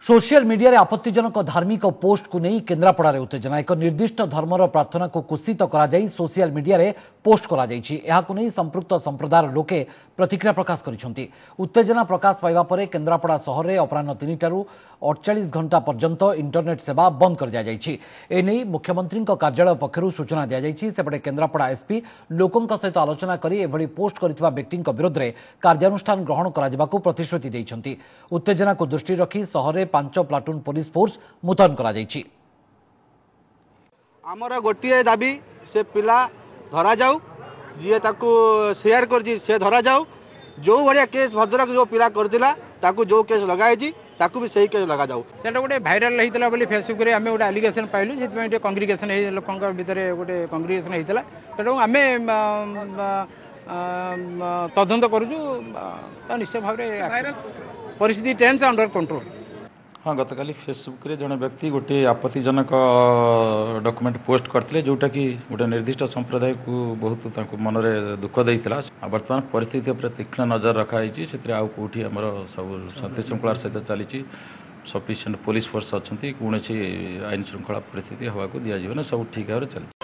Social media रे आपत्तिजनक धार्मिक पोस्ट को नहीं केन्द्रापड़ा उत्तेजना एक निर्दिष्ट धर्मर प्रार्थना को कुषित कर सोशल मीडिया रे पोस्ट करा नहीं संपृक्त संप्रदायर लोके प्रतिक्रिया प्रकाश करिसेंती। उत्तेजना प्रकाश पाइबा परे केन्द्रापड़ा सहर में अपराह 3टारू 48 घंटा पर्यंत इंटरनेट सेवा बंद कर दिया जायछि। एने मुख्यमंत्री कार्यालय पक्षरु सूचना दिया जायछि। सेपटे केन्द्रापड़ा एसपी लोकंक सहित आलोचना करी एभली पोस्ट करथिबा व्यक्तिंक विरोध में कार्यानुष्ठान ग्रहण कराजिबाकू प्रतिश्रुति दैछंती। उत्तेजना को दृष्टि रखी सहर में 5 प्लाटून पुलिस फोर्स मुतयन करा जायछि। आमर गोटे दाबी से पिला धरा जाऊ जी ताकू शेयर कर से धरा जाऊ जो भाया केस भद्रक जो पिला करथिला ताकू जो केस लगाई ताकू भी सही केस लगा जाऊ। सेटा गोटे भाइराल होता बोली फेसबुक रे आमे गोटे एलिगेशन पाइलु से कंग्रिगेशन लोक भितर गोटे कंग्रिगेशन होता तेणु आम तदंत करुचु निश्चय भाव परिस्थिति टेन्स अंडर कंट्रोल। हाँ गत काली फेसबुक रे जड़े व्यक्ति गोटे आपत्तिजनक डॉक्यूमेंट पोस्ट करते जोटा कि गोटे निर्दिष्ट संप्रदाय को बहुत मन में दुख देता। बर्तमान परिस्थिति पर तीक्ष्ण नजर रखाई से कौटी आम सब शांति श्रृंखलार सहित चली सफिशिएंट पुलिस फोर्स अच्छा कौन आईन श्रृंखला परिस्थिति हवा को दिज्व सब ठीक भाव चली।